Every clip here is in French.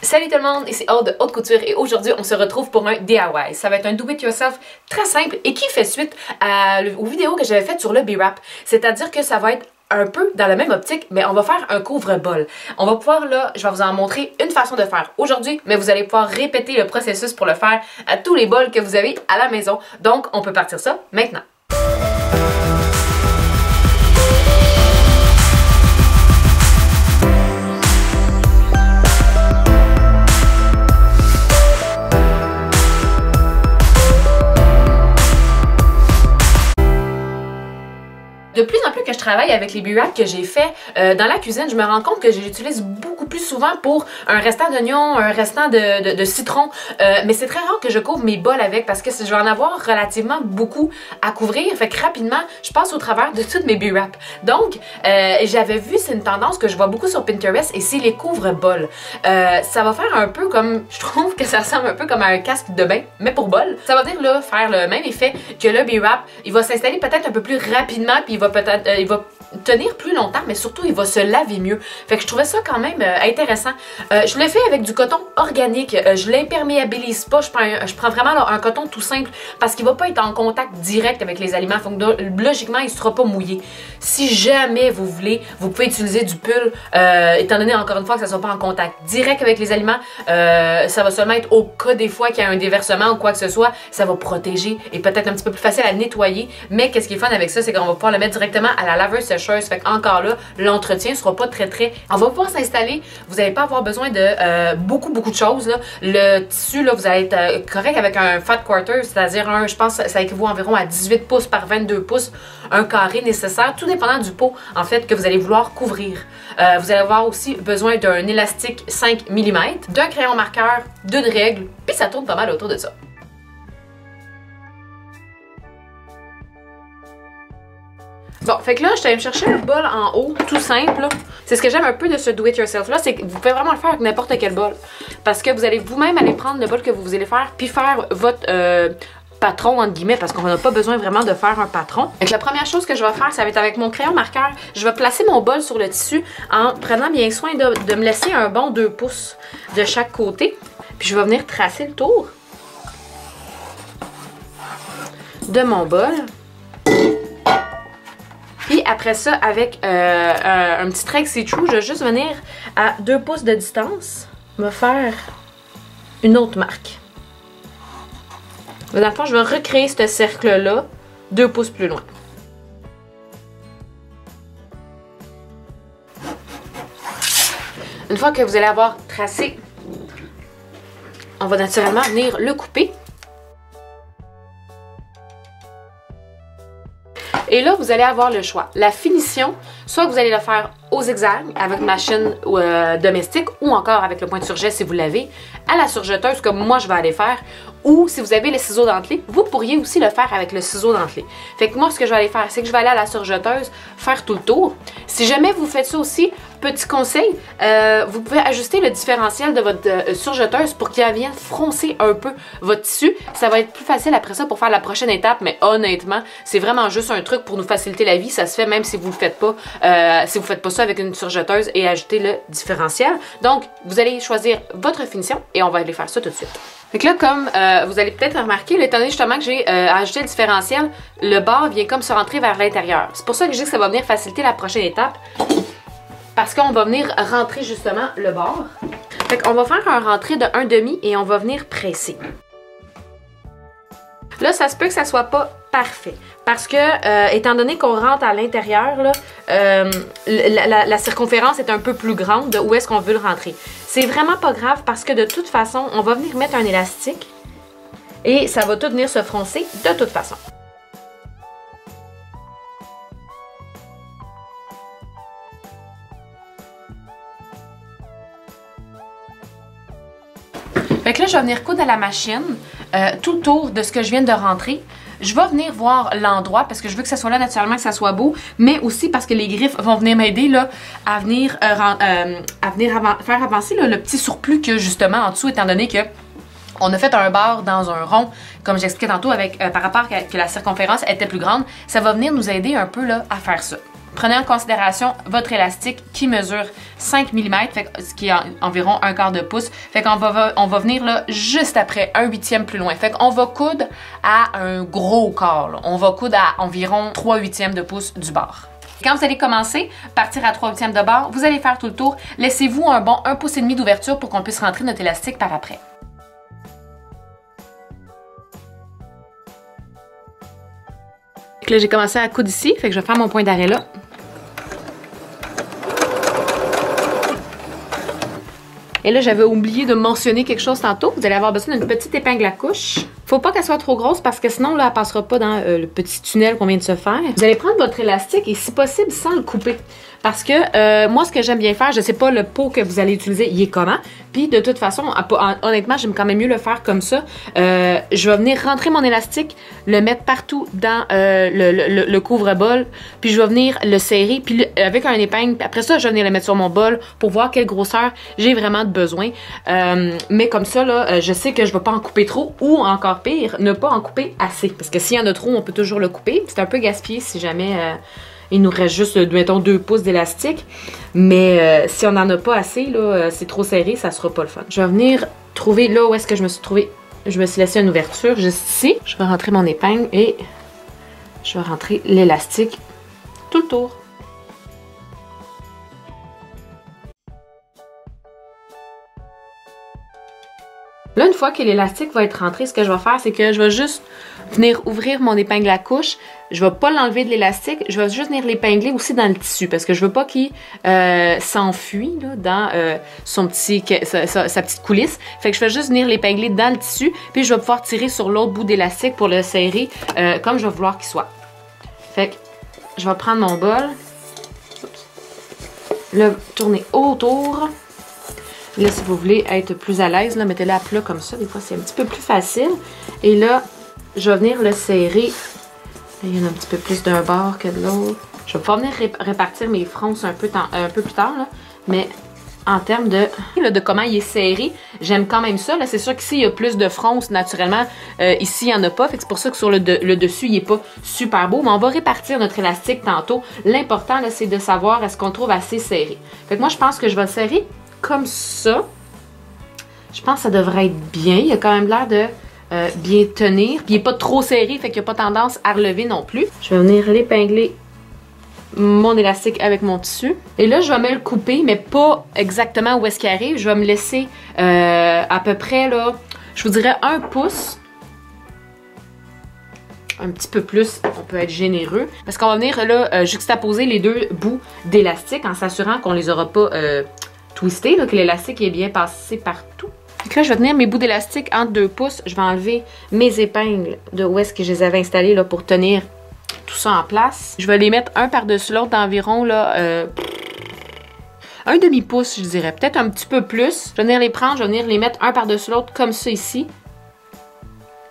Salut tout le monde, ici Aude de Haute Couture et aujourd'hui on se retrouve pour un DIY. Ça va être un do it yourself très simple et qui fait suite aux vidéos que j'avais faites sur le B-Wrap. C'est-à-dire que ça va être un peu dans la même optique, mais on va faire un couvre-bol. On va pouvoir là, je vais vous en montrer une façon de faire aujourd'hui, mais vous allez pouvoir répéter le processus pour le faire à tous les bols que vous avez à la maison. Donc on peut partir ça maintenant. De plus en plus que je travaille avec les B-Wrap que j'ai fait dans la cuisine, je me rends compte que je l'utilise beaucoup plus souvent pour un restant d'oignon, un restant de citron, mais c'est très rare que je couvre mes bols avec parce que je vais en avoir relativement beaucoup à couvrir, fait que rapidement, je passe au travers de toutes mes B-Wrap. Donc, j'avais vu, c'est une tendance que je vois beaucoup sur Pinterest et c'est les couvre-bols. Ça va faire un peu comme, je trouve que ça ressemble un peu comme à un casque de bain, mais pour bol. Ça va venir là faire le même effet que le B-Wrap. Il va s'installer peut-être un peu plus rapidement puis il va peut-être, il va tenir plus longtemps, mais surtout il va se laver mieux. Fait que je trouvais ça quand même intéressant. Je le fais avec du coton organique. Je l'imperméabilise pas. Je prends vraiment là, un coton tout simple parce qu'il va pas être en contact direct avec les aliments. Donc logiquement, il sera pas mouillé. Si jamais vous voulez, vous pouvez utiliser du pull, étant donné encore une fois que ça soit pas en contact direct avec les aliments. Ça va seulement être au cas des fois qu'il y a un déversement ou quoi que ce soit. Ça va protéger et peut-être un petit peu plus facile à nettoyer. Mais qu'est-ce qui est fun avec ça, c'est qu'on va pouvoir le mettre directement à la laveuse sécheuse. Fait qu'encore là, l'entretien sera pas très. On va pouvoir s'installer. Vous n'allez pas avoir besoin de beaucoup de choses. Là. Le tissu, là, vous allez être correct avec un fat quarter, c'est-à-dire je pense que ça équivaut environ à 18 pouces par 22 pouces, un carré nécessaire, tout dépendant du pot, en fait, que vous allez vouloir couvrir. Vous allez avoir aussi besoin d'un élastique 5 mm, d'un crayon marqueur, d'une règle, puis ça tourne pas mal autour de ça. Bon, fait que là, je suis allée me chercher un bol en haut, tout simple. C'est ce que j'aime un peu de ce do-it-yourself-là, c'est que vous pouvez vraiment le faire avec n'importe quel bol. Parce que vous allez vous-même aller prendre le bol que vous allez faire, puis faire votre patron, entre guillemets, parce qu'on n'a pas besoin vraiment de faire un patron. Donc la première chose que je vais faire, ça va être avec mon crayon marqueur. Je vais placer mon bol sur le tissu en prenant bien soin de me laisser un bon 2 pouces de chaque côté. Puis je vais venir tracer le tour de mon bol. Puis après ça, avec un petit trait see-through, je vais juste venir à 2 pouces de distance, me faire une autre marque. Dans le fond, je vais recréer ce cercle-là 2 pouces plus loin. Une fois que vous allez avoir tracé, on va naturellement venir le couper. Et là, vous allez avoir le choix. La finition, soit vous allez le faire au zigzag avec une machine domestique ou encore avec le point de surjet si vous l'avez, à la surjeteuse comme moi je vais aller faire, ou si vous avez les ciseaux dentelés, vous pourriez aussi le faire avec le ciseau dentelé. Fait que moi, ce que je vais aller faire, c'est que je vais aller à la surjeteuse, faire tout le tour. Si jamais vous faites ça aussi, petit conseil, vous pouvez ajuster le différentiel de votre surjeteuse pour qu'il vienne froncer un peu votre tissu. Ça va être plus facile après ça pour faire la prochaine étape, mais honnêtement, c'est vraiment juste un truc pour nous faciliter la vie. Ça se fait même si vous le faites pas, ça avec une surjeteuse et ajouter le différentiel. Donc, vous allez choisir votre finition et on va aller faire ça tout de suite. Fait que là, comme vous allez peut-être remarquer, étant donné justement que j'ai ajouté le différentiel, le bord vient comme se rentrer vers l'intérieur. C'est pour ça que je dis que ça va venir faciliter la prochaine étape. Parce qu'on va venir rentrer justement le bord. Fait qu'on va faire un rentré de 1,5 et on va venir presser. Là, ça se peut que ça soit pas parfait. Parce que, étant donné qu'on rentre à l'intérieur, la circonférence est un peu plus grande de où est-ce qu'on veut le rentrer. C'est vraiment pas grave parce que de toute façon, on va venir mettre un élastique et ça va tout venir se froncer de toute façon. Fait que là, je vais venir coudre à la machine tout le tour de ce que je viens de rentrer. Je vais venir voir l'endroit parce que je veux que ça soit là naturellement, que ça soit beau, mais aussi parce que les griffes vont venir m'aider là à venir, faire avancer là, le petit surplus qu'il y a justement en dessous, étant donné que on a fait un bord dans un rond, comme j'expliquais tantôt, avec par rapport à que la circonférence était plus grande. Ça va venir nous aider un peu là à faire ça. Prenez en considération votre élastique qui mesure 5 mm, ce qui est environ 1/4 de pouce. Fait qu'on va venir là juste après 1/8 plus loin. Fait qu'on va coudre à un gros quart. Là. On va coudre à environ 3/8 de pouce du bord. Quand vous allez commencer, partir à 3/8 de bord, vous allez faire tout le tour. Laissez-vous un bon 1,5 pouce d'ouverture pour qu'on puisse rentrer notre élastique par après. Là, j'ai commencé à coudre ici, fait que je vais faire mon point d'arrêt là. Et là, j'avais oublié de mentionner quelque chose tantôt. Vous allez avoir besoin d'une petite épingle à couche. Faut pas qu'elle soit trop grosse parce que sinon, là, elle passera pas dans le petit tunnel qu'on vient de se faire. Vous allez prendre votre élastique et si possible, sans le couper. Parce que moi, ce que j'aime bien faire, je sais pas le pot que vous allez utiliser, il est comment. Puis de toute façon, honnêtement, j'aime quand même mieux le faire comme ça. Je vais venir rentrer mon élastique, le mettre partout dans le couvre-bol. Puis je vais venir le serrer, puis avec un épingle. Après ça, je vais venir le mettre sur mon bol pour voir quelle grosseur j'ai vraiment de besoin. Mais comme ça, là, je sais que je vais pas en couper trop ou encore pire, ne pas en couper assez. Parce que s'il y en a trop, on peut toujours le couper. C'est un peu gaspillé si jamais... il nous reste juste, mettons, 2 pouces d'élastique. Mais si on n'en a pas assez, là, c'est trop serré, ça sera pas le fun. Je vais venir trouver là où est-ce que je me suis trouvé. Je me suis laissé une ouverture juste ici. Je vais rentrer mon épingle et je vais rentrer l'élastique tout le tour. Là, une fois que l'élastique va être rentré, ce que je vais faire, c'est que je vais juste venir ouvrir mon épingle à couche. Je vais pas l'enlever de l'élastique, je vais juste venir l'épingler aussi dans le tissu parce que je veux pas qu'il s'enfuit dans sa petite coulisse. Fait que je vais juste venir l'épingler dans le tissu, puis je vais pouvoir tirer sur l'autre bout d'élastique pour le serrer comme je vais vouloir qu'il soit. Fait que je vais prendre mon bol, le tourner autour. Là, si vous voulez être plus à l'aise, mettez-le à plat comme ça. Des fois, c'est un petit peu plus facile. Et là, je vais venir le serrer. Il y en a un petit peu plus d'un bord que de l'autre. Je vais pouvoir venir répartir mes fronces un peu plus tard. Là. Mais en termes de comment il est serré, j'aime quand même ça. C'est sûr qu'ici, il y a plus de fronces naturellement. Ici, il n'y en a pas. C'est pour ça que sur le dessus, il n'est pas super beau. Mais on va répartir notre élastique tantôt. L'important, c'est de savoir est-ce qu'on le trouve assez serré. Fait que moi, je pense que je vais le serrer comme ça. Je pense que ça devrait être bien. Il a quand même l'air de bien tenir. Puis il n'est pas trop serré, fait qu'il n'y a pas tendance à relever non plus. Je vais venir l'épingler mon élastique avec mon tissu. Et là, je vais me le couper, mais pas exactement où est-ce qu'il arrive. Je vais me laisser à peu près, là, je vous dirais 1 pouce. Un petit peu plus, on peut être généreux. Parce qu'on va venir là juxtaposer les deux bouts d'élastique en s'assurant qu'on les aura pas twistés, que l'élastique est bien passé partout. Donc là, je vais tenir mes bouts d'élastique entre 2 pouces. Je vais enlever mes épingles de où est-ce que je les avais installées là, pour tenir tout ça en place. Je vais les mettre un par-dessus l'autre d'environ là, un demi-pouce, je dirais. Peut-être un petit peu plus. Je vais venir les prendre, je vais venir les mettre un par-dessus l'autre comme ça ici.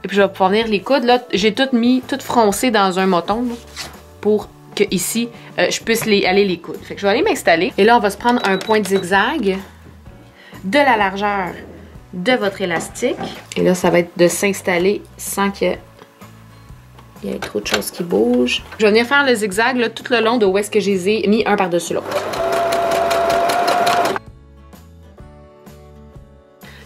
Et puis je vais pouvoir venir les coudre. Là, j'ai tout froncé dans un moton là, pour que ici, je puisse aller les coudre. Fait que je vais aller m'installer. Et là, on va se prendre un point de zigzag de la largeur de votre élastique. Et là, ça va être de s'installer sans qu'il y ait trop de choses qui bougent. Je vais venir faire le zigzag là, tout le long de où est-ce que je les ai mis un par-dessus l'autre.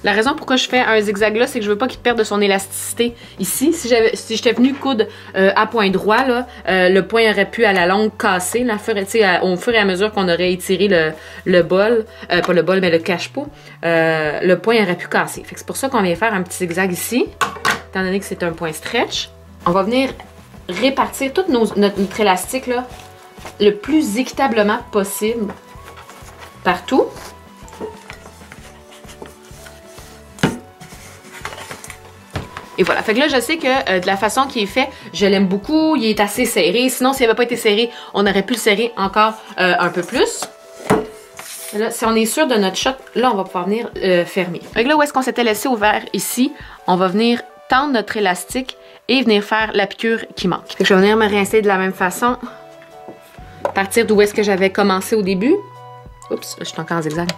La raison pourquoi je fais un zigzag là, c'est que je veux pas qu'il perde de son élasticité ici. Si j'étais venue coudre à point droit, là, le point aurait pu à la longue casser. Là, au fur et à mesure qu'on aurait étiré le bol, pas le bol, mais le cache-pot, le point aurait pu casser. C'est pour ça qu'on vient faire un petit zigzag ici, étant donné que c'est un point stretch. On va venir répartir tout notre élastique là, le plus équitablement possible partout. Et voilà, fait que là, je sais que de la façon qu'il est fait, je l'aime beaucoup, il est assez serré. Sinon, s'il n'avait pas été serré, on aurait pu le serrer encore un peu plus. Et là, si on est sûr de notre shot, là, on va pouvoir venir fermer. Fait que là, où est-ce qu'on s'était laissé ouvert ici, on va venir tendre notre élastique et venir faire la piqûre qui manque. Fait que je vais venir me réinstaller de la même façon, partir d'où est-ce que j'avais commencé au début. Oups, je suis encore en zigzag.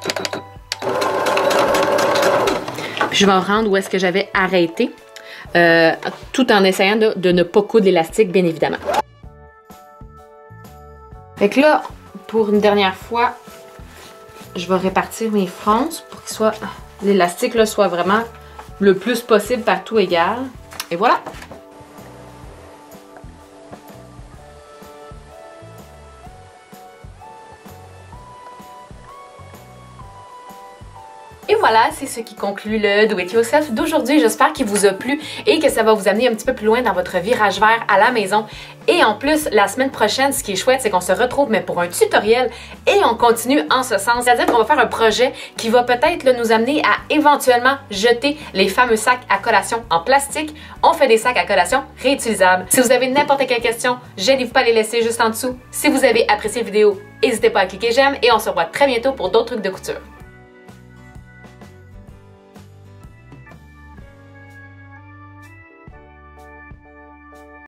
Puis je vais rendre où est-ce que j'avais arrêté. Tout en essayant de ne pas coudre l'élastique, bien évidemment. Fait que là, pour une dernière fois, je vais répartir mes frances pour que l'élastique soit vraiment le plus possible partout égal. Et voilà! Et voilà, c'est ce qui conclut le Do It Yourself d'aujourd'hui. J'espère qu'il vous a plu et que ça va vous amener un petit peu plus loin dans votre virage vert à la maison. Et en plus, la semaine prochaine, ce qui est chouette, c'est qu'on se retrouve mais pour un tutoriel et on continue en ce sens. C'est-à-dire qu'on va faire un projet qui va peut-être nous amener à éventuellement jeter les fameux sacs à collation en plastique. On fait des sacs à collation réutilisables. Si vous avez n'importe quelle question, gênez-vous pas à les laisser juste en dessous. Si vous avez apprécié la vidéo, n'hésitez pas à cliquer j'aime et on se revoit très bientôt pour d'autres trucs de couture.